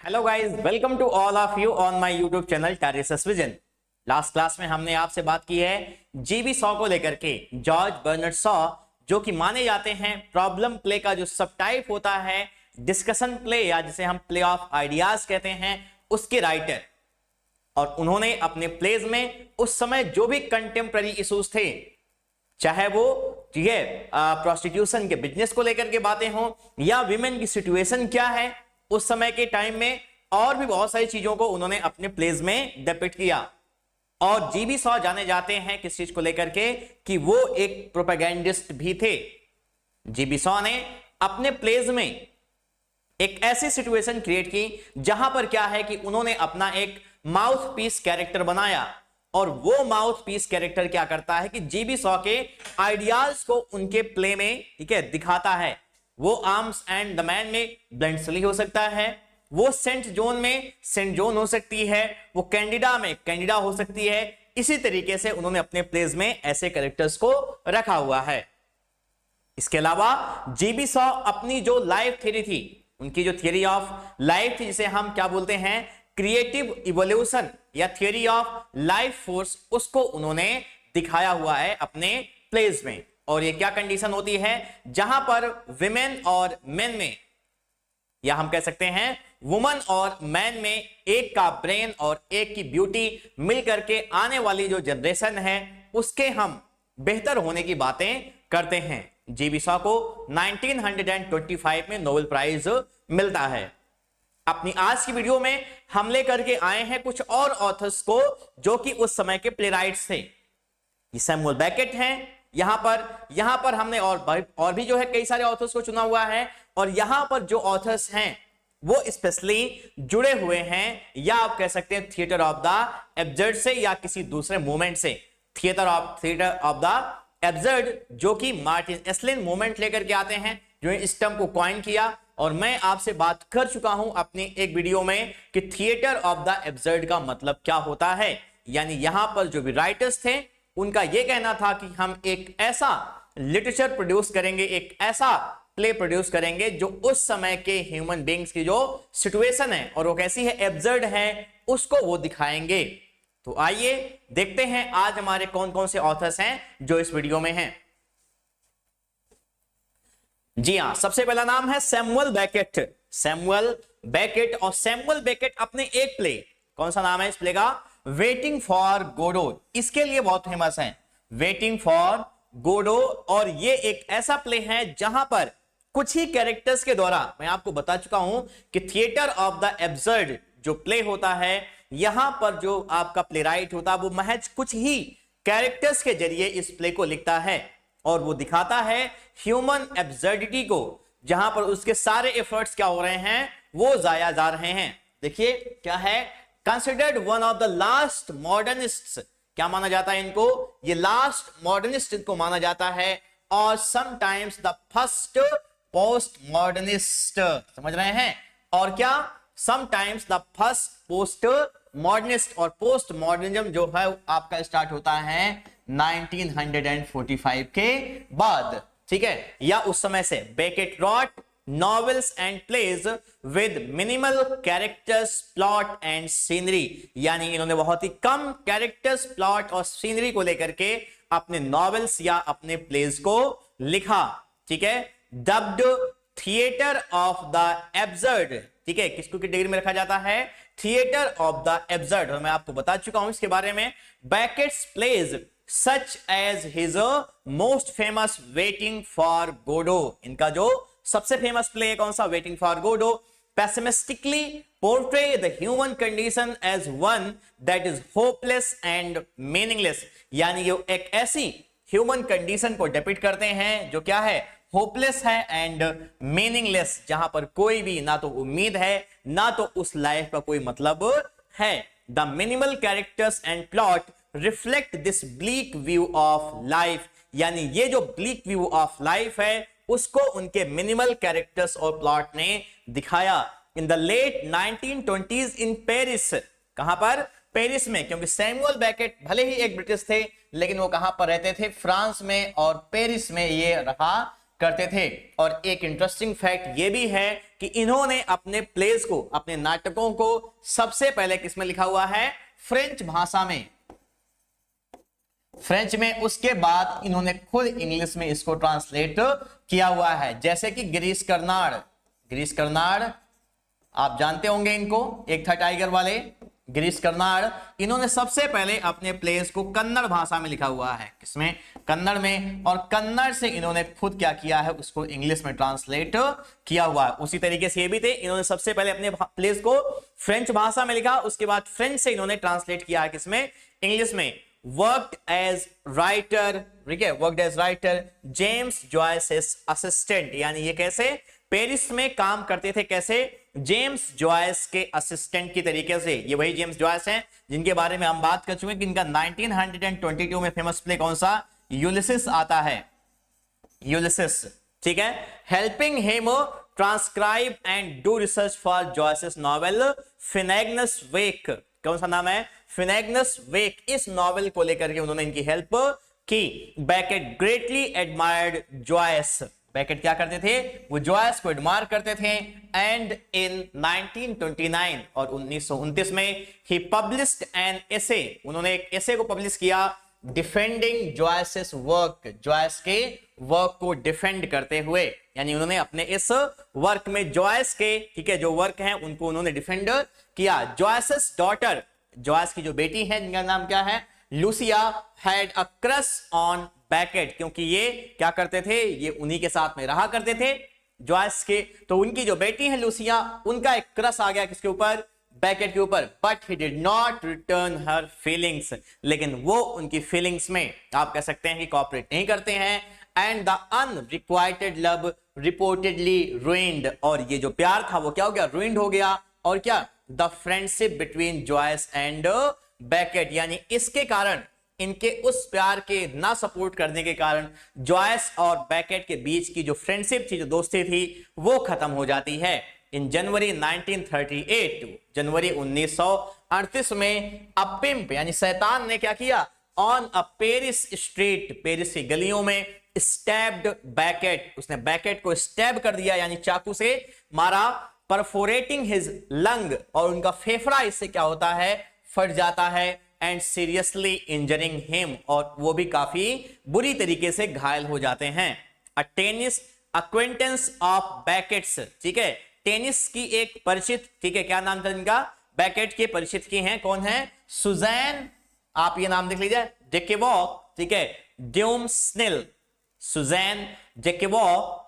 Hello guys, welcome to all of you on my YouTube channel Teresa's vision. Last class में हमने आपसे बात की है जीबी सॉ को लेकर के। जॉर्ज बर्नार्ड सॉ जो कि माने जाते हैं प्रॉब्लम प्ले का जो सब टाइप होता है, डिस्कशन प्ले या जिसे हम प्ले ऑफ आइडियाज कहते हैं, उसके राइटर। और उन्होंने अपने प्लेज में उस समय जो भी कंटेम्प्ररी इश्यूज थे, चाहे वो ठीक है प्रोस्टिट्यूशन के बिजनेस को लेकर के बातें हों या विमेन की सिचुएशन क्या है उस समय के टाइम में, और भी बहुत सारी चीजों को उन्होंने अपने प्लेज में डिपिक्ट किया। और जीबी सॉ जाने जाते हैं किस चीज को लेकर के कि वो एक प्रोपेगेंडिस्ट भी थे। जीबी सॉ ने अपने प्लेज में एक ऐसी सिचुएशन क्रिएट की जहां पर क्या है कि उन्होंने अपना एक माउथ पीस कैरेक्टर बनाया, और वो माउथ पीस कैरेक्टर क्या करता है कि जीबी सॉ के आइडियाज को उनके प्ले में ठीक है दिखाता है। वो आर्म्स एंड द मैन में ब्लेंडसली हो सकता है, वो सेंट जोन में सेंट जोन हो सकती है, वो कैंडिडा में कैंडिडा हो सकती है। इसी तरीके से उन्होंने अपने प्लेज में ऐसे कैरेक्टर्स को रखा हुआ है। इसके अलावा जीबी सॉ अपनी जो लाइफ थ्योरी थी, उनकी जो थियरी ऑफ लाइफ थी, जिसे हम क्या बोलते हैं क्रिएटिव इवोल्यूशन या थियरी ऑफ लाइफ फोर्स, उसको उन्होंने दिखाया हुआ है अपने प्लेज में। और ये क्या कंडीशन होती है जहां पर विमेन और मेन में, या हम कह सकते हैं वुमन और मैन में, एक का ब्रेन और एक की ब्यूटी मिल करके आने वाली जो जनरेशन है उसके हम बेहतर होने की बातें करते हैं। जीबी सॉ को 1925 में नोबेल प्राइज मिलता है। अपनी आज की वीडियो में हम लेकर के आए हैं कुछ और ऑथर्स को जो कि उस समय के प्लेराइट्स थे। ये सैमुअल बेकेट हैं यहां पर हमने और भी जो है कई सारे ऑथर्स को चुना हुआ है। और यहां पर जो ऑथर्स हैं वो स्पेशली जुड़े हुए हैं, या आप कह सकते हैं थिएटर ऑफ द एब्सर्ड से या किसी दूसरे मूवमेंट से। थिएटर ऑफ द एब्सर्ड जो कि मार्टिन एस्लिन मूवमेंट लेकर के आते हैं, जो इस टर्म को कॉइन किया। और मैं आपसे बात कर चुका हूं अपनी एक वीडियो में कि थिएटर ऑफ द एब्सर्ड का मतलब क्या होता है। यानी यहां पर जो भी राइटर्स थे उनका यह कहना था कि हम एक ऐसा लिटरेचर प्रोड्यूस करेंगे, एक ऐसा प्ले प्रोड्यूस करेंगे जो उस समय के ह्यूमन बीइंग्स की जो सिचुएशन है और वो कैसी है, एब्सर्ड है, उसको वो दिखाएंगे। तो आइए देखते हैं आज हमारे कौन कौन से ऑथर्स हैं जो इस वीडियो में हैं। जी हां, सबसे पहला नाम है सैमुअल बेकेट। सैमुअल बेकेट, और सैमुअल बेकेट अपने एक प्ले, कौन सा नाम है इस प्ले का, वेटिंग फॉर गोडो, इसके लिए बहुत फेमस है। वेटिंग फॉर गोडो, और ये एक ऐसा प्ले है जहां पर कुछ ही कैरेक्टर्स के द्वारा, मैं आपको बता चुका हूं कि थिएटर ऑफ द एब्सर्ड जो प्ले होता है, यहां पर जो आपका प्ले राइट होता है वो महज कुछ ही कैरेक्टर्स के जरिए इस प्ले को लिखता है और वो दिखाता है ह्यूमन एब्सर्डिटी को, जहां पर उसके सारे एफर्ट्स क्या हो रहे हैं, वो जाया जा रहे हैं। देखिए क्या है, considered one of the last modernists, क्या माना जाता है इनको, ये लास्ट मॉडर्निस्ट इनको माना जाता है, और sometimes the first post modernist, समझ रहे हैं, और क्या sometimes the first post modernist. और पोस्ट मॉडर्निज्म जो है आपका स्टार्ट होता है 1945 के बाद, ठीक है, या उस समय से। Beckett wrote novels and plays with minimal characters, plot and scenery, यानी इन्होंने बहुत ही कम कैरेक्टर्स, प्लॉट और सीनरी को लेकर के अपने नॉवेल्स या अपने प्लेज को लिखा, ठीक है। Dubbed theatre of the absurd, ठीक है, किसको की डिग्री में रखा जाता है, थिएटर ऑफ द एब्सर्ड, और मैं आपको बता चुका हूं इसके बारे में। Beckett's plays such as his most famous Waiting for Godot, इनका जो सबसे फेमस प्ले कौन सा, Waiting for Godot, pessimistically portray the human condition as one that is hopeless and meaningless, यानी ये एक ऐसी ह्यूमन कंडीशन को डिपिक्ट करते हैं जो क्या है, होपलेस है एंड मीनिंगलेस, जहां पर कोई भी ना तो उम्मीद है ना तो उस लाइफ का कोई मतलब है। The minimal characters and plot reflect this bleak view of life, यानी ये जो ब्लीक व्यू ऑफ लाइफ है उसको उनके मिनिमल कैरेक्टर्स और प्लॉट ने दिखाया। In the late 1920s in Paris, कहां पर, पेरिस में, क्योंकि सैमुअल बेकेट भले ही एक ब्रिटिश थे लेकिन वो कहां पर रहते थे, फ्रांस में, और पेरिस में ये रहा करते थे। और एक इंटरेस्टिंग फैक्ट ये भी है कि इन्होंने अपने प्लेस को, अपने नाटकों को सबसे पहले किसमें लिखा हुआ है? फ्रेंच भाषा में, फ्रेंच में। उसके बाद इन्होंने खुद इंग्लिश में इसको ट्रांसलेट किया हुआ है। जैसे कि गिरीश कर्नाड, गिरीश कर्नाड आप जानते होंगे इनको, एक था टाइगर वाले गिरीश कर्नाड, इन्होंने सबसे पहले अपने प्लेस को कन्नड़ भाषा में लिखा हुआ है। किसमें? कन्नड़ में। और कन्नड़ से इन्होंने खुद क्या किया है? उसको इंग्लिश में ट्रांसलेट किया हुआ है। उसी तरीके से ये भी थे, इन्होंने सबसे पहले अपने प्लेस को फ्रेंच भाषा में लिखा, उसके बाद फ्रेंच से इन्होंने ट्रांसलेट किया है किसमें? इंग्लिश में। वर्कड एज राइटर, ठीक है, worked as writer James Joyce assistant, यानी ये कैसे पेरिस में काम करते थे? कैसे? जेम्स जॉयस के असिस्टेंट की तरीके से। ये वही जेम्स जॉयस हैं जिनके बारे में हम बात कर चुके हैं कि इनका 1922 में फेमस प्ले कौन सा? यूलिसिस आता है, यूलिसिस, ठीक है। Helping him transcribe and do research for Joyce novel Finnegans Wake. कौन सा नाम है? फिनेग्नस वेक। इस नॉवेल को लेकर के उन्होंने इनकी हेल्प की। Beckett greatly admired Joyce, Beckett क्या करते थे? वो जॉयस को एडमायर करते थे। एंड इन 1929 और 1929 में ही पब्लिश्ड एन एसे, उन्होंने एक एसे को पब्लिश किया डिफेंडिंग जॉयस वर्क, जॉयस के वर्क को डिफेंड करते हुए। यानी उन्होंने अपने इस वर्क में जॉयस के, ठीक है, जो वर्क हैं उनको उन्होंने डिफेंड किया। जॉयस डॉटर, जॉयस की जो बेटी है जिनका नाम क्या है? Lucia, had a crush on baked, क्योंकि ये क्या करते थे? ये उन्हीं के साथ में रहा करते थे जॉयस के। तो उनकी जो बेटी है लूसिया, उनका एक क्रश आ गया किसके ऊपर? बैकेट के ऊपर। But he did not return her feelings, लेकिन वो उनकी फीलिंग्स में आप कह सकते हैं कि कोऑपरेट नहीं करते हैं। And the unrequited love reportedly ruined, और ये जो प्यार था वो क्या हो गया? ruined हो गया। और क्या? The friendship between Joyce and Beckett, यानी इसके कारण, इनके उस प्यार के ना सपोर्ट करने के कारण जॉयस और बैकेट के बीच की जो फ्रेंडशिप थी, जो दोस्ती थी, वो खत्म हो जाती है। इन जनवरी 1938, जनवरी 1938 में अ पिम्प यानी शैतान ने क्या किया? On a Paris street, Paris की गलियों में स्टैब्ड बैकेट, उसने बैकेट को स्टैब कर दिया यानी चाकू से मारा। परफोरेटिंग हिज लंग, और उनका फेफड़ा इससे क्या होता है? फट जाता है। एंड सीरियसली इंजरिंग हिम, और वो भी काफी बुरी तरीके से घायल हो जाते हैं। अ टेनिस अक्वेंटेंस ऑफ बैकेट्स, ठीक है, टेनिस की एक परिचित, ठीक है, क्या नाम था इनका? बैकेट के परिचित की हैं, कौन है? सुजैन, आप ये नाम देख लीजिए, डेकेवॉ, ठीक है, ड्यूम्सनिल, सुजैन डेकेवॉ,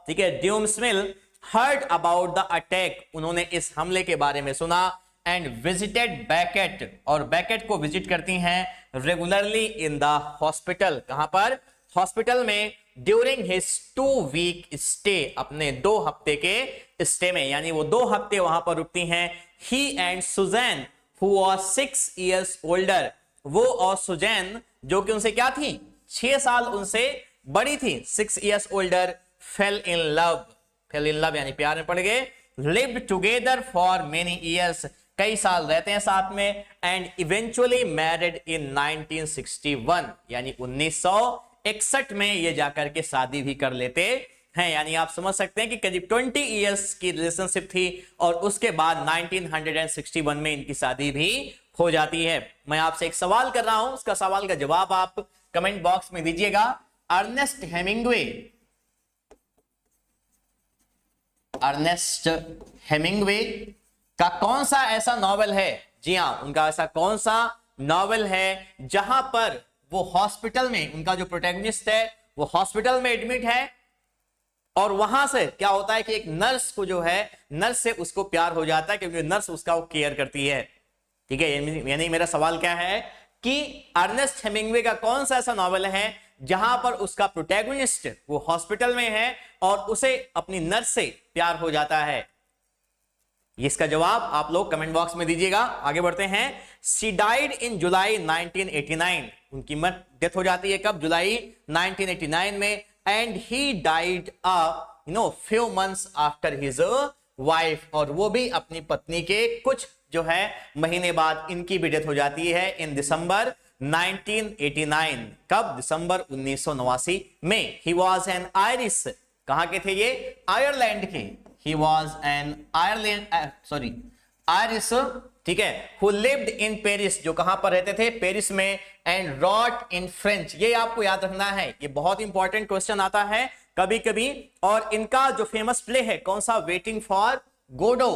ठीक है, ड्यूम्सनिल हर्ड अबाउट द अटैक, उन्होंने इस हमले के बारे में सुना। एंड विजिटेड बैकेट, और बैकेट को विजिट करती हैं रेगुलरली इन द हॉस्पिटल। कहां पर? हॉस्पिटल में। ड्यूरिंग हिज 2 वीक स्टे, अपने 2 हफ्ते के स्टे में, यानी वो 2 हफ्ते वहां पर रुकती हैं। He and Suzanne who was 6 years older, वो और सुजैन जो कि उनसे क्या थी? 6 साल उनसे बड़ी थी, 6 years older, fail in love, fail in love यानी प्यार में पड़ गए। Lived together for many years, कई साल रहते हैं साथ में। एंड इवेंचुअली मैरिड इन 1961, यानी 1961 में ये जाकर के शादी भी कर लेते हैं। यानी आप समझ सकते हैं कि करीब 20 इयर्स की रिलेशनशिप थी, और उसके बाद 1961 में इनकी शादी भी हो जाती है। मैं आपसे एक सवाल कर रहा हूं, उसका सवाल का जवाब आप कमेंट बॉक्स में दीजिएगा। अर्नेस्ट हेमिंग्वे, अर्नेस्ट हेमिंग्वे का कौन सा ऐसा नॉवेल है? जी हां, उनका ऐसा कौन सा नॉवेल है जहां पर वो हॉस्पिटल में, उनका जो प्रोटैगनिस्ट है वो हॉस्पिटल में एडमिट है, और वहां से क्या होता है कि एक नर्स को जो है, नर्स से उसको प्यार हो जाता है, क्योंकि नर्स उसका वो केयर करती है। ठीक है, यानी मेरा सवाल क्या है कि अर्नेस्ट हेमिंग्वे का कौन सा ऐसा नॉवेल है जहां पर उसका प्रोटैगनिस्ट वो हॉस्पिटल में है और उसे अपनी नर्स से प्यार हो जाता है? इसका जवाब आप लोग कमेंट बॉक्स में दीजिएगा। आगे बढ़ते हैं। शी डाइड इन जुलाई 1989, उनकी डेथ हो जाती है कब? जुलाई 1989 में। And he died few months after his wife, और वो भी अपनी पत्नी के कुछ जो है महीने बाद इनकी भी डेथ हो जाती है इन दिसंबर 1989। कब? दिसंबर 1989 में। ही वॉज एन आयरिश कहां के थे ये? आयरलैंड के। ही वॉज एन आयरिश, ठीक है, हु लिव्ड इन पेरिस, जो कहां पर रहते थे? पेरिस में। एंड रॉट इन फ्रेंच, ये आपको याद रखना है, ये बहुत इंपॉर्टेंट क्वेश्चन आता है कभी कभी। और इनका जो फेमस प्ले है कौन सा? Waiting for Godot.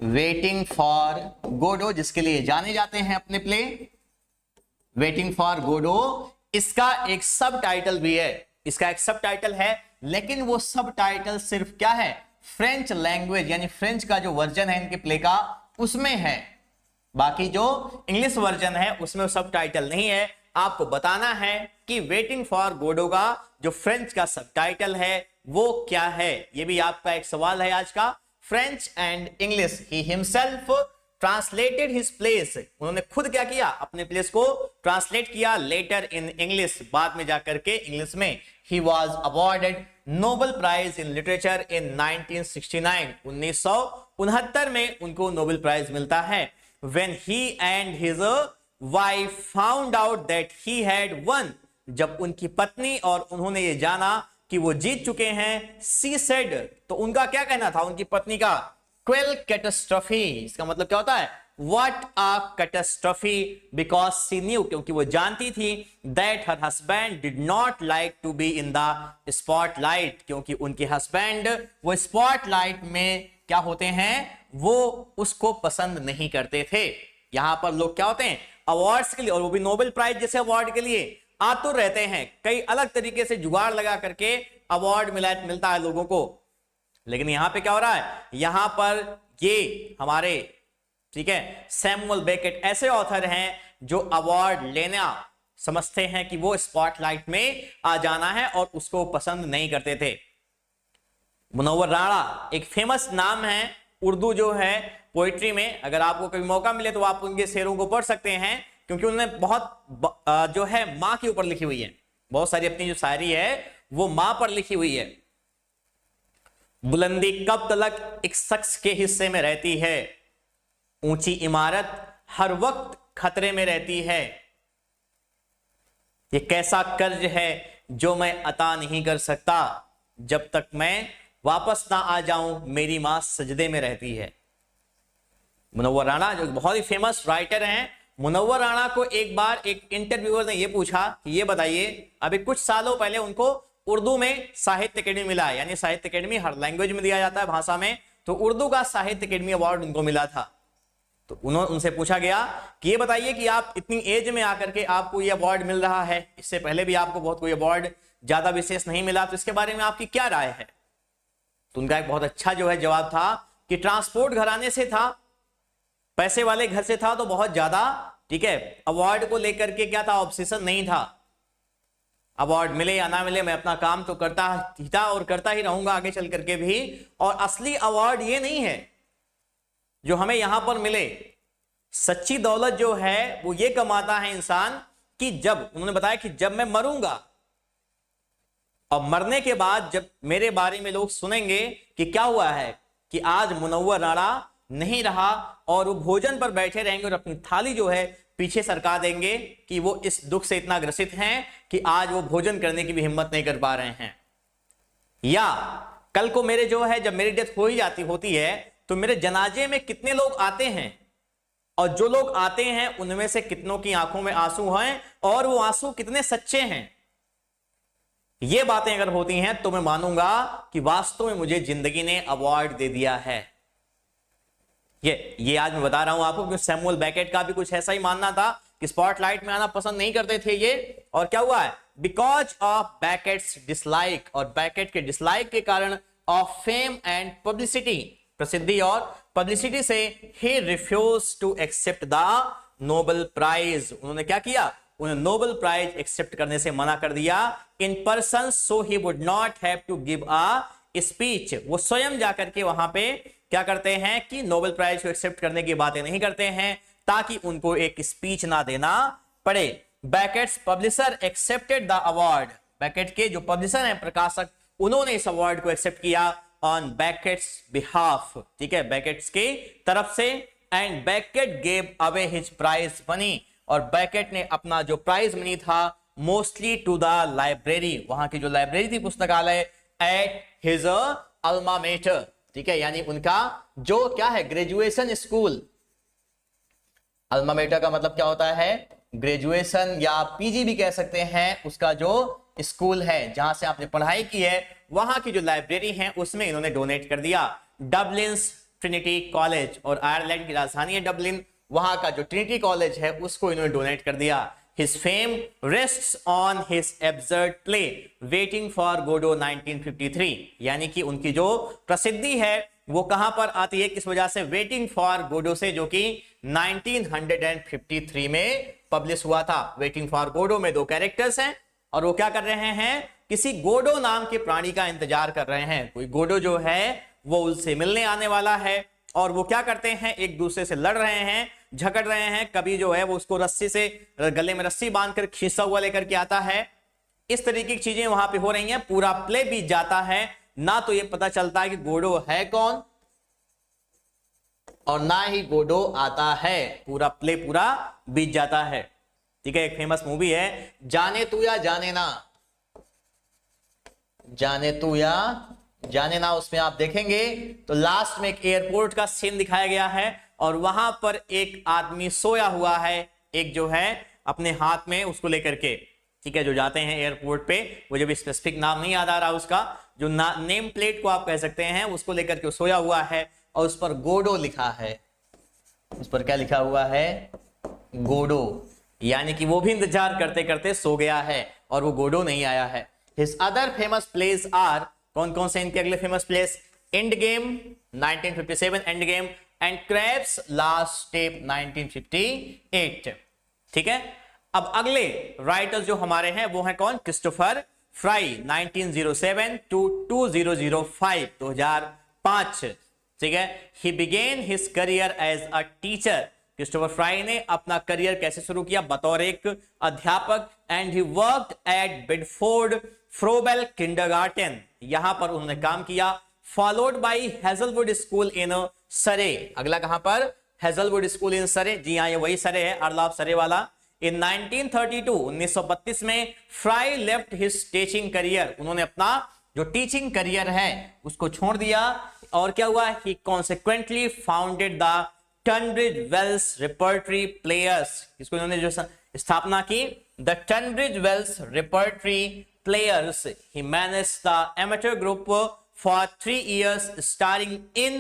Waiting for Godot, जिसके लिए जाने जाते हैं अपने प्ले, वेटिंग फॉर गोडो। इसका एक सब टाइटल भी है, इसका एक सब टाइटल है, लेकिन वो सब टाइटल सिर्फ क्या है? फ्रेंच लैंग्वेज, यानी फ्रेंच का जो वर्जन है इनके प्ले का उसमें है। बाकी जो इंग्लिश वर्जन है उसमें सब टाइटल नहीं है। आपको बताना है कि वेटिंग फॉर गोडो का जो फ्रेंच का सब टाइटल है वो क्या है। ये भी आपका एक सवाल है आज का। French and English, he himself translated his place, उन्होंने खुद क्या किया? अपने प्लेस को ट्रांसलेट किया। लेटर इन इंग्लिश, बाद में जाकर के इंग्लिश में। He was awarded Nobel Prize in literature in 1969, 1969 में उनको नोबेल प्राइज मिलता है। When he and his wife found out that he had won, जब उनकी पत्नी और उन्होंने ये जाना कि वो जीत चुके हैं, सी सेड, तो उनका क्या कहना था उनकी पत्नी का? क्वेल कैटास्ट्रॉफी। इसका मतलब क्या होता है? What a catastrophe, because she knew, क्योंकि वो जानती थी, that her husband did not like to be in the spotlight, क्योंकि उनके हस्बैंड वो स्पॉटलाइट में क्या होते हैं? वो उसको पसंद नहीं करते थे। यहां पर लोग क्या होते हैं? अवार्ड्स के लिए, और वो भी नोबेल प्राइज जैसे अवार्ड के लिए आतुर रहते हैं। कई अलग तरीके से जुगाड़ लगा करके अवार्ड मिलता है लोगों को। लेकिन यहां पे क्या हो रहा है? यहां पर ये हमारे, ठीक है, सैमुअल बेकेट ऐसे ऑथर हैं जो अवार्ड लेना समझते हैं कि वो स्पॉटलाइट में आ जाना है और उसको पसंद नहीं करते थे। मुनव्वर राणा एक फेमस नाम है उर्दू जो है पोइट्री में। अगर आपको कभी मौका मिले तो आप उनके शेरों को पढ़ सकते हैं, क्योंकि उन्होंने बहुत जो है मां के ऊपर लिखी हुई है। बहुत सारी अपनी जो शायरी है वो मां पर लिखी हुई है। बुलंदी कब तलक एक शख्स के हिस्से में रहती है, ऊंची इमारत हर वक्त खतरे में रहती है। ये कैसा कर्ज है जो मैं अता नहीं कर सकता, जब तक मैं वापस ना आ जाऊं मेरी मां सजदे में रहती है। मुनव्वर राणा जो बहुत ही फेमस राइटर हैं। मुनव्वर राणा को एक बार एक इंटरव्यूअर ने यह पूछा कि ये बताइए, अभी कुछ सालों पहले उनको उर्दू में साहित्य अकेडमी मिला है, यानी साहित्य अकेडमी हर लैंग्वेज में दिया जाता है भाषा में, तो उर्दू का साहित्य अकेडमी अवार्ड उनको मिला था। तो उनसे पूछा गया कि ये बताइए कि आप इतनी एज में आकर के आपको ये अवार्ड मिल रहा है, इससे पहले भी आपको बहुत कोई अवार्ड ज्यादा विशेष नहीं मिला, तो इसके बारे में आपकी क्या राय है? तो उनका एक बहुत अच्छा जो है जवाब था कि ट्रांसपोर्ट घराने से था, पैसे वाले घर से था, तो बहुत ज्यादा, ठीक है, अवार्ड को लेकर के क्या था? ऑब्सेशन नहीं था। अवार्ड मिले या ना मिले मैं अपना काम तो करता ही था और करता ही रहूंगा आगे चल करके भी। और असली अवार्ड ये नहीं है जो हमें यहां पर मिले। सच्ची दौलत जो है वो ये कमाता है इंसान कि जब, उन्होंने बताया कि जब मैं मरूंगा और मरने के बाद जब मेरे बारे में लोग सुनेंगे कि क्या हुआ है कि आज मुनव्वर राणा नहीं रहा, और वो भोजन पर बैठे रहेंगे और अपनी थाली जो है पीछे सरका देंगे कि वो इस दुख से इतना ग्रसित हैं कि आज वो भोजन करने की भी हिम्मत नहीं कर पा रहे हैं। या कल को मेरे जो है, जब मेरी डेथ हो ही जाती होती है, तो मेरे जनाजे में कितने लोग आते हैं, और जो लोग आते हैं उनमें से कितनों की आंखों में आंसू हैं, और वो आंसू कितने सच्चे हैं। ये बातें अगर होती हैं तो मैं मानूंगा कि वास्तव में मुझे जिंदगी ने अवार्ड दे दिया है। ये आज मैं बता रहा हूं आपको, क्योंकि सैमुअल बेकेट का भी कुछ ऐसा ही मानना था कि स्पॉटलाइट में आना पसंद नहीं करते थे ये। और क्या हुआ है? बिकॉज ऑफ बेकेट्स डिसलाइक, और बेकेट के डिसलाइक के कारण ऑफ फेम एंड पब्लिसिटी, प्रसिद्धि और पब्लिसिटी से, he refuse to accept the Nobel Prize, उन्होंने क्या किया? उन्हें नोबेल प्राइज एक्सेप्ट करने से मना कर दिया in person, so he would not have to give a speech. वो स्वयं जाकर के वहां पे क्या करते हैं कि नोबेल प्राइज को एक्सेप्ट करने की बातें नहीं करते हैं, ताकि उनको एक स्पीच ना देना पड़े। Beckett's publisher accepted the award, Beckett के जो पब्लिशर हैं, प्रकाशक, उन्होंने इस अवार्ड को एक्सेप्ट किया ऑन बेकेट्स बिहाफ, ठीक है, बेकेट्स के तरफ से। And Beckett gave away his prize money, और बेकेट ने अपना जो प्राइज मनी था मोस्टली टू द लाइब्रेरी, वहां की जो लाइब्रेरी थी पुस्तकालय, एट हिज अल्मा मेटर, ठीक है, यानी उनका जो क्या है ग्रेजुएशन स्कूल। अल्मा मेटर का मतलब क्या होता है, ग्रेजुएशन या पीजी भी कह सकते हैं, उसका जो स्कूल है जहां से आपने पढ़ाई की है, वहां की जो लाइब्रेरी है उसमें इन्होंने डोनेट कर दिया। डबलिन्स ट्रिनिटी कॉलेज, और आयरलैंड की राजधानी है डबलिन, वहां का जो ट्रिनिटी कॉलेज है उसको इन्होंने डोनेट कर दिया। His fame rests on his absurd play Waiting for Godot 1953, यानी कि उनकी जो प्रसिद्धि है वो कहां पर आती है, किस वजह से, वेटिंग फॉर गोडो से, जो कि 1953 में पब्लिश हुआ था। वेटिंग फॉर गोडो में दो कैरेक्टर्स हैं और वो क्या कर रहे हैं, किसी गोडो नाम के प्राणी का इंतजार कर रहे हैं। कोई गोडो जो है वो उनसे मिलने आने वाला है और वो क्या करते हैं, एक दूसरे से लड़ रहे हैं, झगड़ रहे हैं। कभी जो है वो उसको रस्सी से, गले में रस्सी बांधकर खींचा हुआ लेकर के आता है। इस तरीके की चीजें वहां पे हो रही हैं। पूरा प्ले बीत जाता है, ना तो ये पता चलता है कि गोडो है कौन और ना ही गोडो आता है। पूरा प्ले पूरा बीत जाता है, ठीक है। एक फेमस मूवी है जाने तू या जाने ना, जाने तू या जाने ना, उसमें आप देखेंगे तो लास्ट में एक एयरपोर्ट का सीन दिखाया गया है और वहां पर एक आदमी सोया हुआ है, एक जो है अपने हाथ में उसको लेकर के, ठीक है। जो जाते हैं एयरपोर्ट पे, मुझे भी स्पेसिफिक नाम नहीं याद आ रहा उसका, जो नेम प्लेट को आप कह सकते हैं, उसको लेकर के सोया हुआ है और उस पर गोडो लिखा है। उस पर क्या लिखा हुआ है, गोडो, यानी कि वो भी इंतजार करते करते सो गया है और वो गोडो नहीं आया है। His other famous plays are, कौन कौन से इनके अगले famous plays, endgame 1957 endgame and Krapp's last step 1958, ठीक है। अब अगले राइटर्स जो हमारे हैं वो हैं कौन, क्रिस्टोफर फ्राई 1907 टू 2005, 2005, ठीक है। He began his career as a teacher, Christopher Fry ने अपना करियर कैसे शुरू किया, बतौर एक अध्यापक। And he worked at Bedford Froebel kindergarten, यहां पर उन्होंने काम किया। Followed by Hazelwood school in Surrey, अगला कहां पर, हेजलवुड स्कूल इन सरे, जी हाँ ये वही सरे है, अर्ल ऑफ सरे वाला। इन 1932, 1932 में fry left his teaching career, उन्होंने अपना जो टीचिंग करियर है उसको छोड़ दिया और क्या हुआ, he consequently founded the Tunbridge Wells Repertory Players, इसको इन्होंने जो स्थापना की, the Tunbridge Wells Repertory Players. He managed the amateur group for 3 years starring in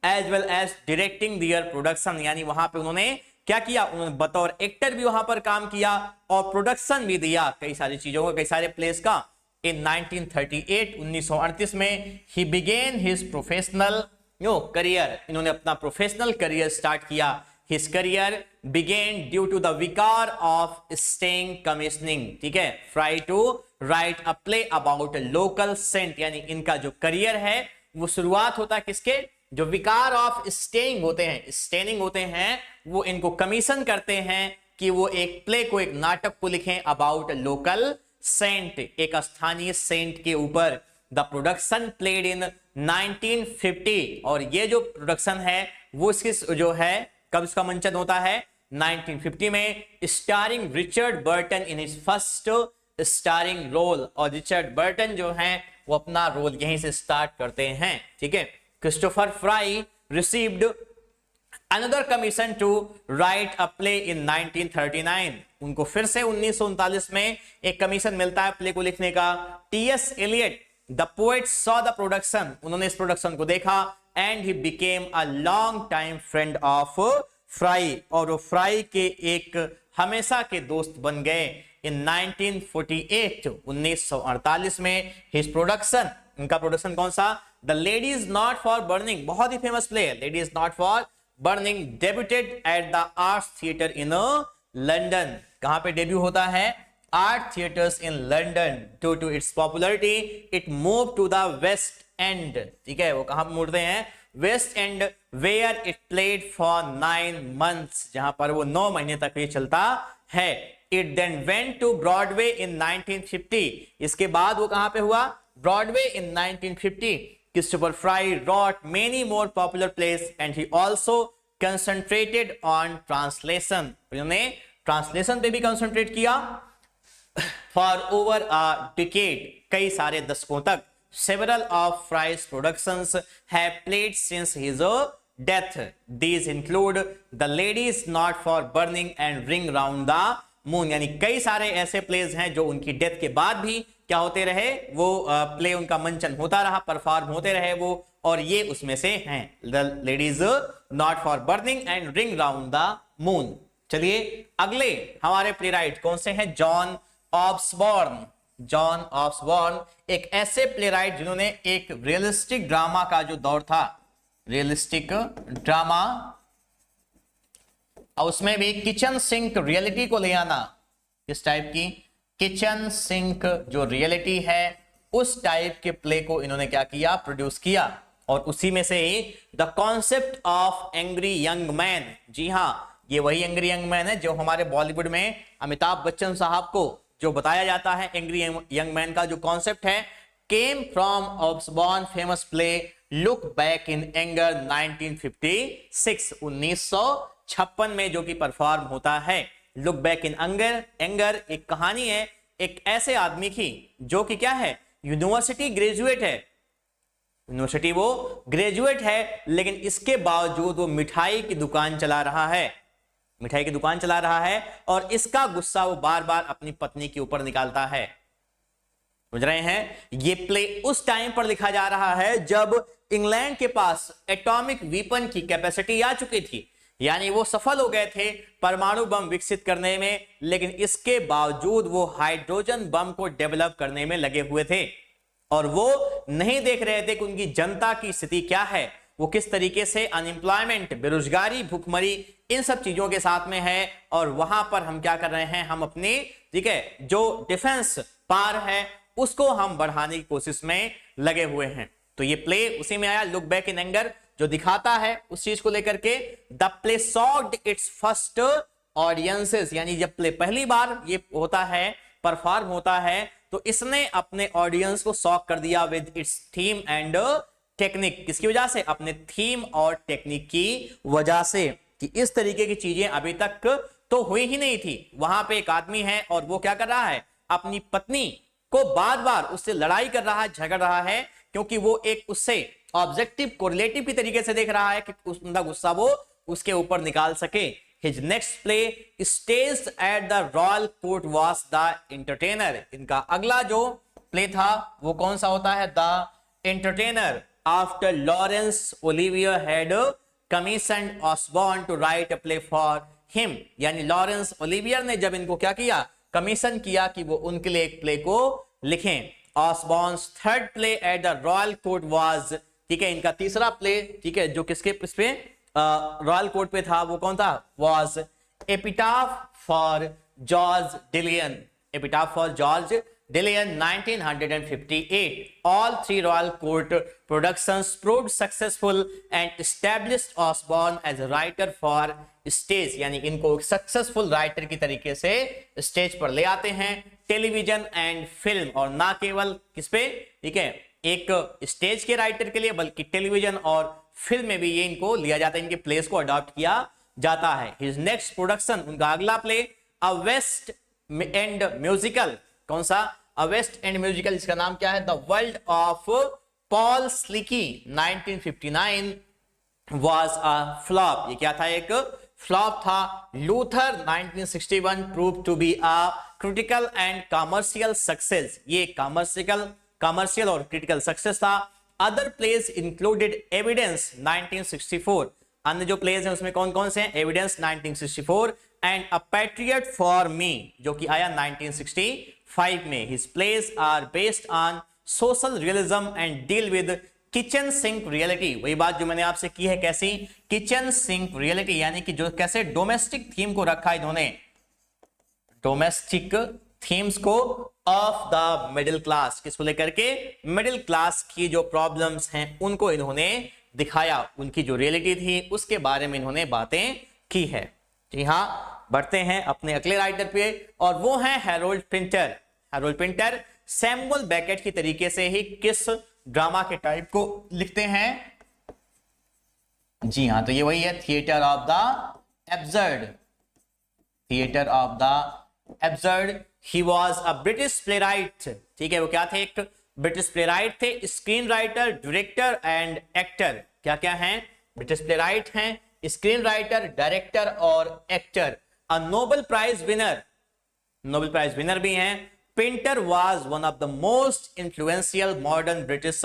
as well as directing their production, यानी वहां पे उन्होंने क्या किया, उन्होंने बतौर एक्टर भी वहां पर काम किया और प्रोडक्शन भी दिया कई सारी चीजों का, कई सारे प्लेस का। इन 1938, 1938 में ही बिगेन हिज प्रोफेशनल करियर, इन्होंने अपना प्रोफेशनल करियर स्टार्ट किया। His career began due to the vicar of Steyning commissioning, ठीक है। Fry to write a play about local saint, यानी इनका जो करियर है वो शुरुआत होता है किसके, जो विकार ऑफ स्टेइंग होते हैं, स्टेनिंग होते हैं, वो इनको कमीशन करते हैं कि वो एक प्ले को, एक नाटक को लिखें अबाउट लोकल सेंट, एक स्थानीय सेंट के ऊपर। द प्रोडक्शन प्लेड इन 1950, और ये जो प्रोडक्शन है वो इसकी जो है कब इसका मंचन होता है, 1950 में, starring Richard Burton in his first starring role, और रिचर्ड बर्टन जो हैं वो अपना रोल यहीं से स्टार्ट करते हैं, ठीक है। Christopher Fry received another commission to write a play in 1939, उनको फिर से 1939 में एक कमीशन मिलता है प्ले को लिखने का। T S. Eliot the poet saw the production, उन्होंने इस प्रोडक्शन को देखा and he became a long time friend of Fry, और वो फ्राई के एक हमेशा के दोस्त बन गए। इन 1948, 1948 में हिज प्रोडक्शन, इनका प्रोडक्शन कौन सा, the lady is not for burning, बहुत ही फेमस प्ले है, lady is not for burning, debuted at the Arts Theatre in London, कहां पे डेब्यू होता है, art theatres in London. Due to its popularity it move to the West End, ठीक है, वो कहां मूवते हैं, West End, where it played for 9 months, जहां पर वो 9 महीने तक ये चलता है। It then went to Broadway in 1950, इसके बाद वो कहां पे हुआ, Broadway in 1950। Christopher Fry wrote many more popular plays and he also concentrated on translation, उन्होंने ट्रांसलेशन पे भी कंसंट्रेट किया। फॉर ओवर अ डिकेड, कई सारे दशकों तक। Several of Fry's productions have played since his death. These include The Ladies Not for Burning and Ring Round the Moon. यानी कई सारे ऐसे प्लेज हैं जो उनकी डेथ के बाद भी क्या होते रहे, वो प्ले उनका मंचन होता रहा, परफॉर्म होते रहे वो, और ये उसमें से हैं the ladies not for burning and ring round the moon. चलिए अगले हमारे प्ले राइट कौन से हैं? जॉन ऑब्सबॉर्न। जॉन ऑब्सबॉर्न एक ऐसे प्ले राइट जिन्होंने एक रियलिस्टिक ड्रामा का जो दौर था, रियलिस्टिक ड्रामा, और उसमें भी किचन सिंक रियलिटी को ले आना। किस टाइप की? किचन सिंक जो रियलिटी है उस टाइप के प्ले को इन्होंने क्या किया? प्रोड्यूस किया। और उसी में से ही the concept of angry young man, जी हां, ये वही एंग्री यंग मैन है जो हमारे बॉलीवुड में अमिताभ बच्चन साहब को जो बताया जाता है एंग्री यंग मैन का जो कॉन्सेप्ट है, came from Osborne famous play Look Back in Anger 1956, 1956 में जो कि परफॉर्म होता है। लुक बैक इन एंगर एक कहानी है एक ऐसे आदमी की जो कि क्या है? यूनिवर्सिटी ग्रेजुएट है, यूनिवर्सिटी वो ग्रेजुएट है, लेकिन इसके बावजूद वो मिठाई की दुकान चला रहा है, मिठाई की दुकान चला रहा है, और इसका गुस्सा वो बार बार अपनी पत्नी के ऊपर निकालता है। समझ रहे हैं? ये प्ले उस टाइम पर लिखा जा रहा है जब इंग्लैंड के पास एटॉमिक वीपन की कैपेसिटी आ चुकी थी, यानी वो सफल हो गए थे परमाणु बम विकसित करने में, लेकिन इसके बावजूद वो हाइड्रोजन बम को डेवलप करने में लगे हुए थे, और वो नहीं देख रहे थे कि उनकी जनता की स्थिति क्या है, वो किस तरीके से अनएम्प्लॉयमेंट, बेरोजगारी, भूखमरी, इन सब चीजों के साथ में है। और वहां पर हम क्या कर रहे हैं? हम अपनी, ठीक है, जो डिफेंस पावर है उसको हम बढ़ाने की कोशिश में लगे हुए हैं। तो ये प्ले उसी में आया, लुक बैक इन एंगर, जो दिखाता है उस चीज को लेकर के। The play socked it's first audiences, यानी जब प्ले पहली बार ये होता है, परफॉर्म होता है, तो इसने अपने ऑडियंस को शॉक कर दिया with its theme and technique. किसकी वजह से? अपने थीम और टेक्निक की वजह से, कि इस तरीके की चीजें अभी तक तो हुई ही नहीं थी। वहां पे एक आदमी है और वो क्या कर रहा है? अपनी पत्नी को बार बार उससे लड़ाई कर रहा है, झगड़ रहा है, क्योंकि वो एक उससे ऑब्जेक्टिव कोरिलेटिव की तरीके से देख रहा है कि उसका गुस्सा वो उसके ऊपर निकाल सके। His next play stage eight the Royal Court was the entertainer. इनका अगला जो प्ले था वो कौन सा होता है? The entertainer. After Laurence Olivier had commissioned Osborne to write a play for him, यानी लॉरेंस ओलिवियर ने जब इनको क्या किया? कमीशन किया कि वो उनके लिए एक प्ले को लिखें। Osborne's third play at the Royal Court was, ठीक है, इनका तीसरा प्ले, ठीक है, जो किसके पे रॉयल कोर्ट पे था, वो कौन था? Was Epitaph for George Dillon. Epitaph for George Dillon 1958. All three Royal Court productions proved successful and established Osborne as a writer for stage, यानी इनको सक्सेसफुल राइटर की तरीके से स्टेज पर ले आते हैं, टेलीविजन एंड फिल्म, और ना केवल किस पे, ठीक है, एक स्टेज के राइटर के लिए, बल्कि टेलीविजन और फिल्म में भी ये इनको लिया जाता है, इनके प्लेस को अडॉप्ट किया जाता है। हिज नेक्स्ट प्रोडक्शन, उनका अगला play a West End musical, कौन सा? अ वेस्ट एंड म्यूजिकल, इसका नाम क्या है? The World of Paul Slickey 1959 was a flop। ये क्या था? एक फ्लॉप था। Luther 1961 proved to be a critical and commercial success। ये कमर्शियल और क्रिटिकल सक्सेस था। Other place included evidence 1964। अन्य जो प्लेस हैं उसमें कौन कौन से हैं? Evidence 1964 and a patriot for me, जो कि आया 1965 में। His plays are based on social realism and deal with kitchen sink reality. वही बात जो मैंने आपसे की है, कैसी? किचन सिंक रियलिटी, यानी कि जो कैसे डोमेस्टिक थीम को रखा इन्होंने, डोमेस्टिक थीम्स को ऑफ द मिडिल क्लास, किसको लेकर के? मिडिल क्लास की जो प्रॉब्लम्स हैं उनको इन्होंने दिखाया, उनकी जो रियलिटी थी उसके बारे में इन्होंने बातें की है। जी हाँ, बढ़ते हैं अपने अगले राइटर पे, और वो है Harold Pinter. Harold Pinter Samuel Beckett की तरीके से ही किस ड्रामा के टाइप को लिखते हैं? जी हाँ, तो ये वही है, theatre of the absurd. Theatre of the absurd he was a British playwright, ठीक है, वो क्या थे, एक ब्रिटिश प्लेराइट थे, screen writer, director and actor. क्या क्या हैं, ब्रिटिश प्लेराइट हैं, स्क्रीन राइटर, डायरेक्टर और actor. A Nobel prize winner, Nobel prize winner भी हैं। Pinter was one of the most influential modern British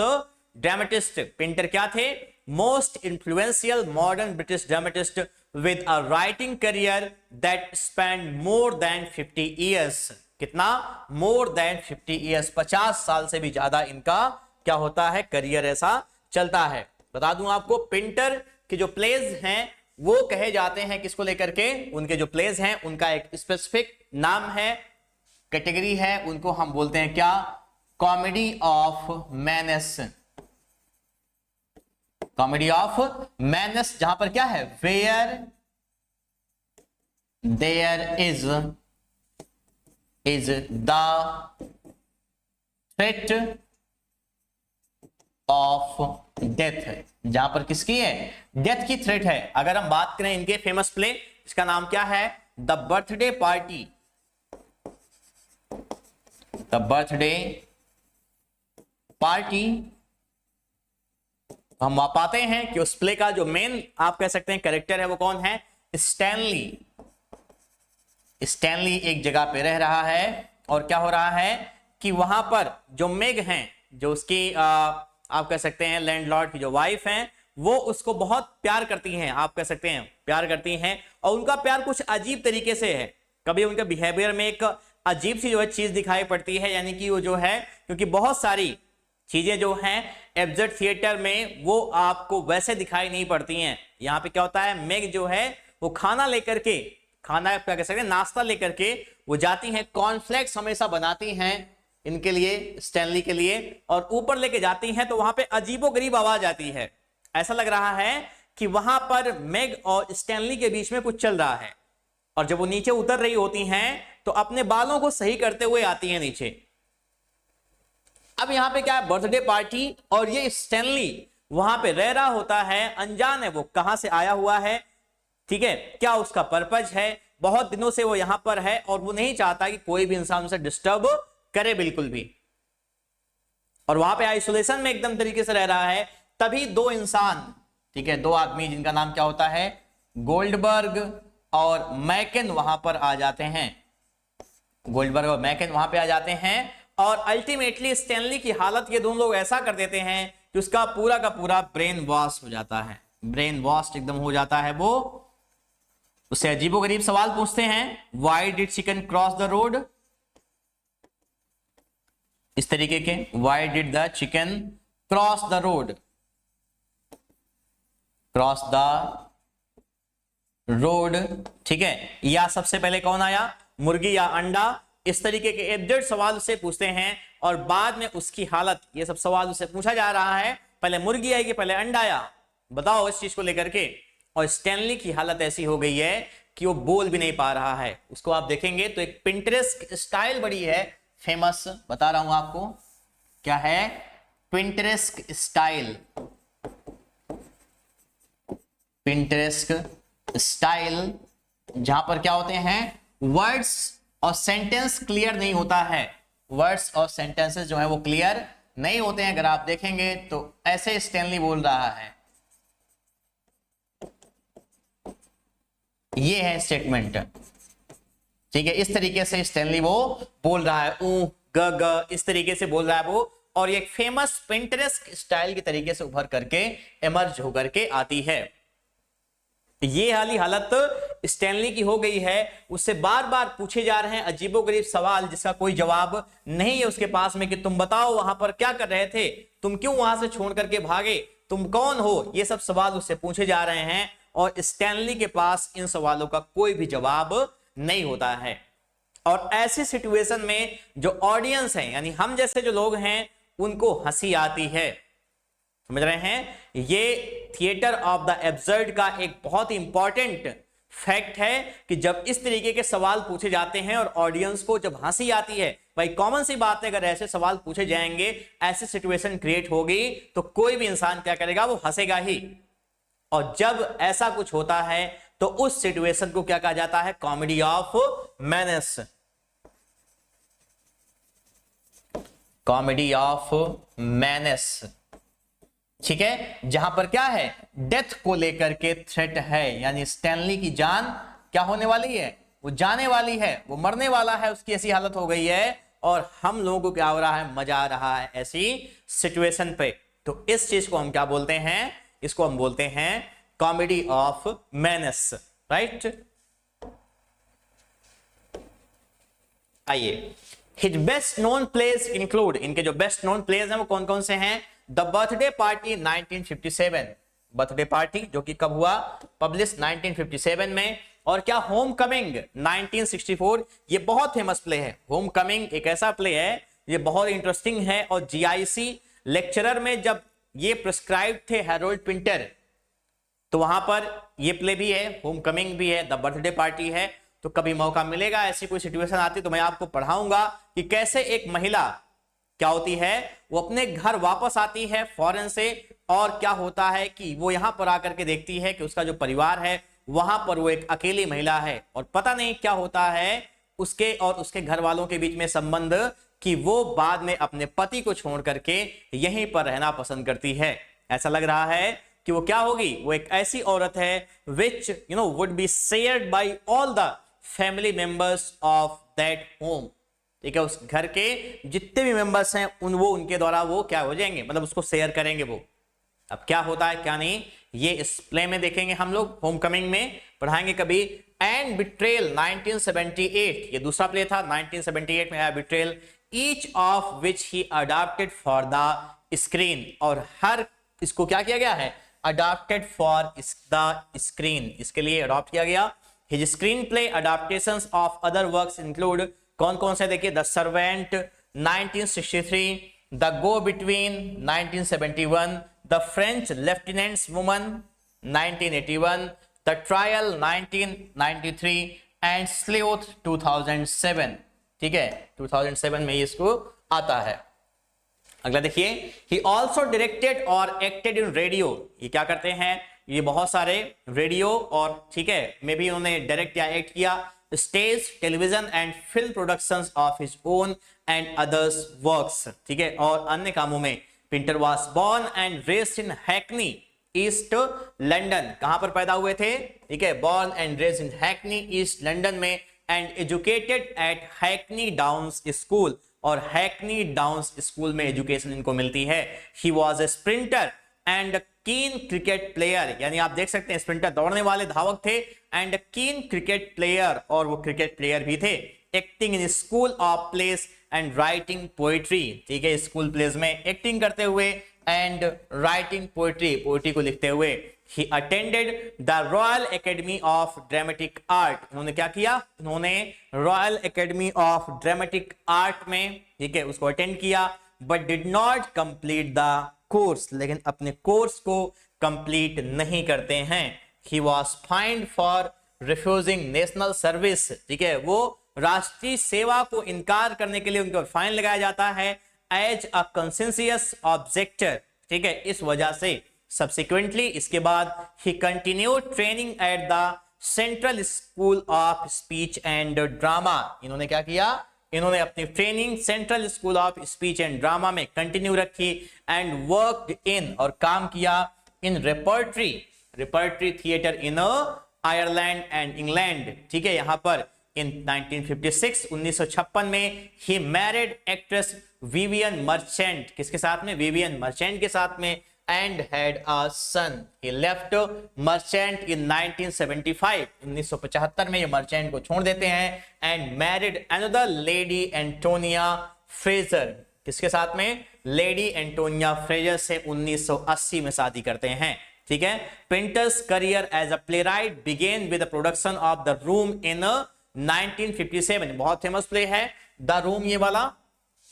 dramatist. Pinter क्या थे, most influential modern British dramatist with a writing career that span more than 50 years. कितना, more than 50 years, 50 साल से भी ज्यादा इनका क्या होता है, करियर ऐसा चलता है। बता दूं आपको, पेंटर के जो प्लेज हैं वो कहे जाते हैं किसको लेकर के, उनके जो प्लेज हैं उनका एक स्पेसिफिक नाम है, कैटेगरी है, उनको हम बोलते हैं क्या, comedy of menace. Comedy of menace, जहां पर क्या है, where there is the threat of death, जहां पर किसकी है, डेथ की थ्रेट है। अगर हम बात करें इनके फेमस प्ले, इसका नाम क्या है, the birthday party. The birthday party. हम पाते हैं कि उस प्ले का जो मेन आप कह सकते हैं कैरेक्टर है वो कौन है, स्टैनली। स्टैनली एक जगह पे रह रहा है और क्या हो रहा है कि वहां पर जो मेग हैं, जो उसकी आप कह सकते हैं लैंडलॉर्ड की जो वाइफ हैं, वो उसको बहुत प्यार करती हैं, आप कह सकते हैं प्यार करती हैं, और उनका प्यार कुछ अजीब तरीके से है। कभी उनके बिहेवियर में एक अजीब सी जो है चीज दिखाई पड़ती है, यानी कि वो जो है, क्योंकि बहुत सारी चीजें जो हैं एब्सर्ड थिएटर में वो आपको वैसे दिखाई नहीं पड़ती हैं। यहाँ पे क्या होता है, मेग जो है वो खाना लेकर के, खाना क्या कह सकते हैं, नाश्ता लेकर के वो जाती हैं, कॉर्नफ्लेक्स हमेशा बनाती हैं इनके लिए, स्टैनली के लिए, और ऊपर लेके जाती हैं तो वहां पे अजीबोगरीब आवाज आती है। ऐसा लग रहा है कि वहां पर मेग और स्टैनली के बीच में कुछ चल रहा है, और जब वो नीचे उतर रही होती हैं तो अपने बालों को सही करते हुए आती हैं नीचे। अब यहां पे क्या है, बर्थडे पार्टी, और ये स्टैनली वहां पे रह रहा होता है, अनजान है वो कहां से आया हुआ है, ठीक है, क्या उसका पर्पज है, बहुत दिनों से वो यहां पर है और वो नहीं चाहता कि कोई भी इंसान उसे डिस्टर्ब करे बिल्कुल भी, और वहां पे आइसोलेशन में एकदम तरीके से रह रहा है। तभी दो इंसान, ठीक है, दो आदमी जिनका नाम क्या होता है, गोल्डबर्ग और मैकेन वहां पर आ जाते हैं। गोल्डबर्ग और मैकेन वहां पे आ जाते हैं, और अल्टीमेटली स्टैनली की हालत ये दोनों लोग ऐसा कर देते हैं कि उसका पूरा का पूरा ब्रेन वॉश हो जाता है, ब्रेन वॉश एकदम हो जाता है। वो उससे अजीबोगरीब सवाल पूछते हैं, why did chicken cross the road, इस तरीके के, why did the chicken cross the road, cross the road, ठीक है, या सबसे पहले कौन आया, मुर्गी या अंडा, इस तरीके के एब्सर्ड सवाल उससे पूछते हैं, और बाद में उसकी हालत, ये सब सवाल उससे पूछा जा रहा है, पहले मुर्गी आई कि पहले अंडा आया, बताओ इस चीज को लेकर के। और स्टैनली की हालत ऐसी हो गई है कि वो बोल भी नहीं पा रहा है। उसको आप देखेंगे तो एक पिंटरेस्ट स्टाइल बड़ी है फेमस, बता रहा हूं आपको क्या है, पिंटरेस्ट स्टाइल, पिंटरेस्ट स्टाइल, जहां पर क्या होते हैं, वर्ड्स और सेंटेंस क्लियर नहीं होता है, वर्ड्स और सेंटेंसेस जो है वो क्लियर नहीं होते हैं। अगर आप देखेंगे तो ऐसे स्टैनली बोल रहा है, ये है स्टेटमेंट, ठीक है, इस तरीके से स्टैनली वो बोल रहा है, ऊ ग ग, इस तरीके से बोल रहा है वो, और ये फेमस पिंटरेस्ट स्टाइल के तरीके से उभर करके इमर्ज होकर के आती है। ये हाली हालत स्टैनली की हो गई है, उससे बार बार पूछे जा रहे हैं अजीबोगरीब सवाल जिसका कोई जवाब नहीं है उसके पास में, कि तुम बताओ वहां पर क्या कर रहे थे, तुम क्यों वहां से छोड़ करके भागे, तुम कौन हो, ये सब सवाल उससे पूछे जा रहे हैं, और स्टैनली के पास इन सवालों का कोई भी जवाब नहीं होता है। और ऐसी सिचुएशन में जो ऑडियंस है, यानी हम जैसे जो लोग हैं, उनको हंसी आती है, समझ रहे हैं। ये थिएटर ऑफ द एब्सर्ड का एक बहुत ही इंपॉर्टेंट फैक्ट है कि जब इस तरीके के सवाल पूछे जाते हैं और ऑडियंस को जब हंसी आती है, भाई कॉमन सी बात है, अगर ऐसे सवाल पूछे जाएंगे, ऐसी सिचुएशन क्रिएट होगी तो कोई भी इंसान क्या करेगा, वो हंसेगा ही। और जब ऐसा कुछ होता है तो उस सिचुएशन को क्या कहा जाता है, comedy of menace. Comedy of menace, ठीक है, जहां पर क्या है, डेथ को लेकर के थ्रेट है, यानी स्टैनली की जान क्या होने वाली है, वो जाने वाली है, वो मरने वाला है, उसकी ऐसी हालत हो गई है, और हम लोगों को क्या हो रहा है, मजा आ रहा है ऐसी सिचुएशन पे। तो इस चीज को हम क्या बोलते हैं, इसको हम बोलते हैं कॉमेडी ऑफ मैनेस, राइट। आइए, his best known place include, इनके जो बेस्ट नोन प्लेस हैं वो कौन कौन से हैं, the birthday party 1957, birthday party जो कि कब हुआ, पब्लिश 1957 में, और क्या होम कमिंग 1964, ये बहुत फेमस प्ले है, होम कमिंग एक ऐसा प्ले है, ये बहुत इंटरेस्टिंग है, और जीआईसी लेक्चरर में जब ये प्रिस्क्राइब थे हैरोल्ड पिंटर, तो वहां पर ये प्ले भी है, होम कमिंग भी है, द बर्थडे पार्टी है। तो कभी मौका मिलेगा, ऐसी कोई सिचुएशन आती तो मैं आपको पढ़ाऊंगा कि कैसे एक महिला क्या होती है, वो अपने घर वापस आती है फॉरेन से, और क्या होता है कि वो यहां पर आकर के देखती है कि उसका जो परिवार है वहां पर वो एक अकेली महिला है, और पता नहीं क्या होता है उसके और उसके घर वालों के बीच में संबंध, कि वो बाद में अपने पति को छोड़ करके यहीं पर रहना पसंद करती है। ऐसा लग रहा है कि वो क्या होगी, वो एक ऐसी औरत है which would be shared by all the family members of that home, ठीक है, उस घर के जितने भी मेंबर्स हैं वो उनके द्वारा वो क्या हो जाएंगे, मतलब उसको शेयर करेंगे वो। अब क्या होता है क्या नहीं, ये इस प्ले में देखेंगे हम लोग, होम कमिंग में पढ़ाएंगे कभी। एंड बिट्रेल 1978, ये दूसरा प्ले था, 1978 में आया betrayal, each of which he adopted for the screen, और हर इसको क्या किया गया है, अडॉप्टेड फॉर द स्क्रीन, इसके लिए अडॉप्ट किया गया। His screenplay adaptations of other works include, कौन कौन से देखिए, the Servant 1963, the Go Between 1971, the French Lieutenant's Woman 1981, the Trial 1993 and Sleuth 2007, ठीक है, 2007 में इसको आता है। अगला देखिए, ही ऑल्सो डायरेक्टेड और एक्टेड इन रेडियो, ये क्या करते हैं, ये बहुत सारे रेडियो और ठीक है में भी उन्होंने डायरेक्ट या एक्ट किया, stage, television and film productions of his own and others works, ठीक है, और अन्य कामों में। Pinter was born and raised in Hackney East London, कहां पर पैदा हुए थे, ठीक है, born and raised in Hackney East London में, and educated at Hackney Downs school, और हैकनी डाउन्स स्कूल में एजुकेशन इनको मिलती है। He was a sprinter and keen cricket player, यानी आप देख सकते हैं स्प्रिंटर दौड़ने वाले धावक थे, एंड कीन क्रिकेट प्लेयर, और वो क्रिकेट प्लेयर भी थे। Acting in school of place and writing poetry, ठीक है, स्कूल प्लेस में एक्टिंग करते हुए एंड राइटिंग पोएट्री, पोएट्री को लिखते हुए। He attended the royal academy of dramatic art, इन्होंने क्या किया, इन्होंने royal academy of dramatic art में, ठीक है, उसको अटेंड किया, but did not complete the course, लेकिन अपने कोर्स को कंप्लीट नहीं करते हैं। He was find for refusing national service, ठीक है, वो राष्ट्रीय सेवा को इनकार करने के लिए उनको फाइन लगाया जाता है एज अ कंसेंसियस ऑब्जेक्टर, ठीक है, इस वजह से सब्सिक्वेंटली इसके बाद he continued training at the Central School of Speech and Drama, इन्होंने क्या किया, इन्होंने अपनी training Central School of Speech and Drama में कंटिन्यू रखी, एंड वर्कड इन, और काम किया in repertory theatre in Ireland and England, ठीक है, यहां पर इन 1956 1956 में he married actress Vivien Merchant, किसके साथ में, विवियन मर्चेंट के साथ में, and had a son. He left Merchant in 1975. 1975 में ये मर्चेंट को छोड़ देते हैं, and married another lady Antonia Fraser. किसके साथ में, लेडी एंटोनिया फ्रेजर से 1980 में शादी करते हैं, ठीक है। Pinter's career as a playwright began with the production of The Room in 1957. बहुत फेमस प्ले है द रूम, ये वाला,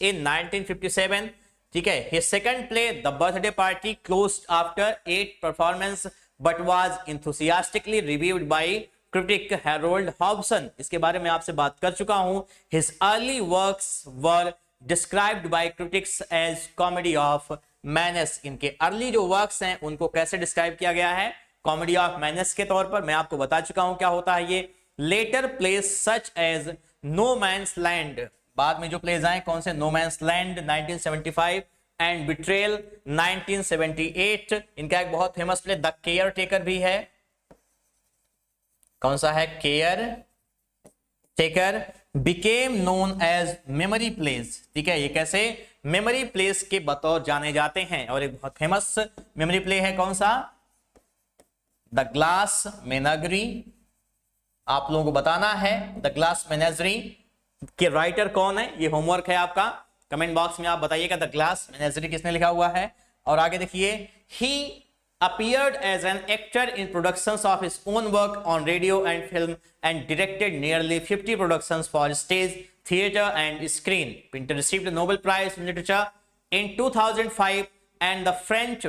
in 1957, ठीक है। His second play, The Birthday Party, closed after 8 performances but was enthusiastically reviewed by critic Harold Hobson. इसके बारे में आपसे बात कर चुका हूं। His early works were described by critics as comedy of menace. इनके अर्ली जो वर्क्स हैं उनको कैसे डिस्क्राइब किया गया है, कॉमेडी ऑफ मैनेस के तौर पर। मैं आपको बता चुका हूं क्या होता है ये। Later plays such as No Man's Land बाद में जो प्लेज आए कौन से, no man's land 1975 and betrayal 1978। इनका एक बहुत famous play the caretaker भी है। कौन सा है, caretaker became known as memory plays. ठीक है, ये कैसे मेमोरी प्लेस के बतौर जाने जाते हैं। और एक बहुत फेमस मेमोरी प्ले है कौन सा, द ग्लास मेनाजरी। आप लोगों को बताना है द ग्लास मेनाजरी के राइटर कौन है, ये होमवर्क है आपका। कमेंट बॉक्स में आप बताइएगा द ग्लास मेनाजरी किसने लिखा हुआ है। और आगे देखिए, ही appeared as an actor in productions of his own work on radio and film and directed nearly 50 productions for stage, theater and screen. Pinter received the Nobel Prize in Literature in 2005 and the French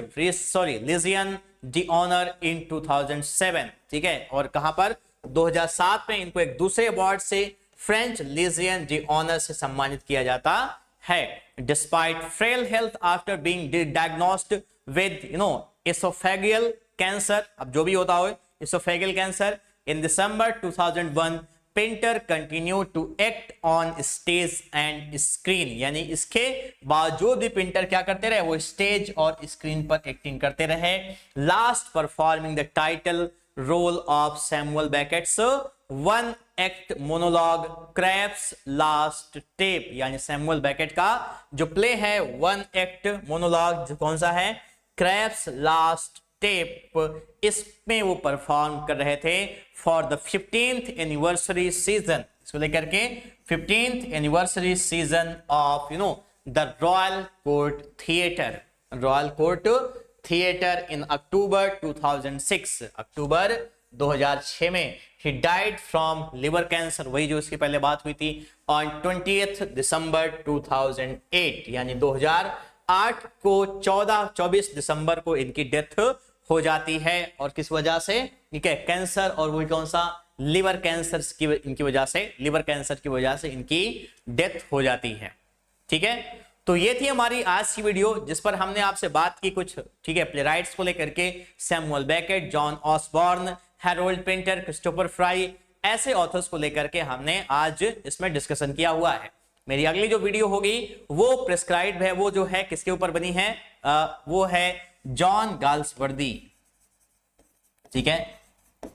Légion d'honneur in 2007. ठीक है, और कहां पर 2007 में इनको एक दूसरे award से फ्रेंच लीजियन d'honneur से सम्मानित किया जाता है। Despite frail health after being diagnosed with esophageal cancer, अब जो भी होता हो esophageal cancer, in December 2001 painter continued to act on stage and screen। यानी इसके बावजूद भी पेंटर क्या करते रहे, वो स्टेज और स्क्रीन पर एक्टिंग करते रहे। Last performing the title role of Samuel Beckett's one act monologue Krapp's Last Tape. यानी सैमुअल बेकेट का जो प्ले है वन एक्ट मोनोलॉग, कौन सा है, क्रैप्स लास्ट टेप, इसमें वो परफॉर्म कर रहे थे for the 15th anniversary season. इसको लेकर के 15th anniversary season of the Royal Court Theatre, Royal Court Theatre in October 2006, October 2006 में। He died from liver cancer, वही जो इसकी पहले बात हुई थी, ऑन 20th दिसंबर 2008। यानी 2008 को 24 दिसंबर को इनकी डेथ हो जाती है। और किस वजह से, ठीक है, कैंसर, और वही कौन सा, लिवर कैंसर की इनकी वजह से, लिवर कैंसर की वजह से इनकी डेथ हो जाती है। ठीक है, तो ये थी हमारी आज की वीडियो जिस पर हमने आपसे बात की कुछ, ठीक है, प्लेराइट्स को लेकर के, Samuel Beckett, John Osborne, Harold Pinter, Christopher Fry, ऐसे ऑथर्स को लेकर के हमने आज इसमें डिस्कशन किया हुआ है। मेरी अगली जो वीडियो होगी वो प्रिस्क्राइब्ड है, वो जो है किसके ऊपर बनी है, वो है जॉन गाल्सवर्दी। ठीक है,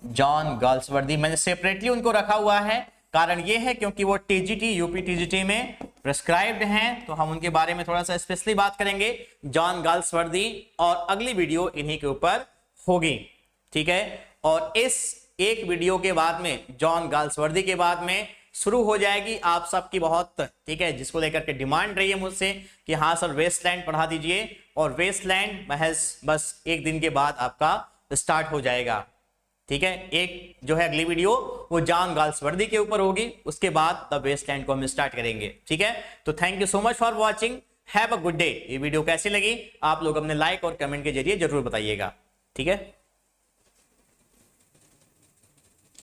जॉन गाल्सवर्दी मैंने सेपरेटली उनको रखा हुआ है, कारण ये है क्योंकि वो टीजीटी, यूपी टीजीटी में प्रिस्क्राइब्ड हैं, तो हम उनके बारे में थोड़ा सा स्पेशली बात करेंगे, जॉन गाल्सवर्दी, और अगली वीडियो इन्हीं के ऊपर होगी। ठीक है, और इस एक वीडियो के बाद में, जॉन गाल्सवर्दी के बाद में शुरू हो जाएगी आप सबकी बहुत, ठीक है, जिसको लेकर के डिमांड रही है मुझसे कि हाँ सर वेस्टलैंड पढ़ा दीजिए, और वेस्टलैंड महज बस एक दिन के बाद आपका स्टार्ट हो जाएगा। ठीक है, एक जो है अगली वीडियो वो जॉन गाल्सवर्दी के ऊपर होगी, उसके बाद द वेस्टलैंड को हम स्टार्ट करेंगे। ठीक है, तो thank you so much for watching, have a good day. ये वीडियो कैसी लगी आप लोग अपने लाइक और कमेंट के जरिए जरूर बताइएगा। ठीक है।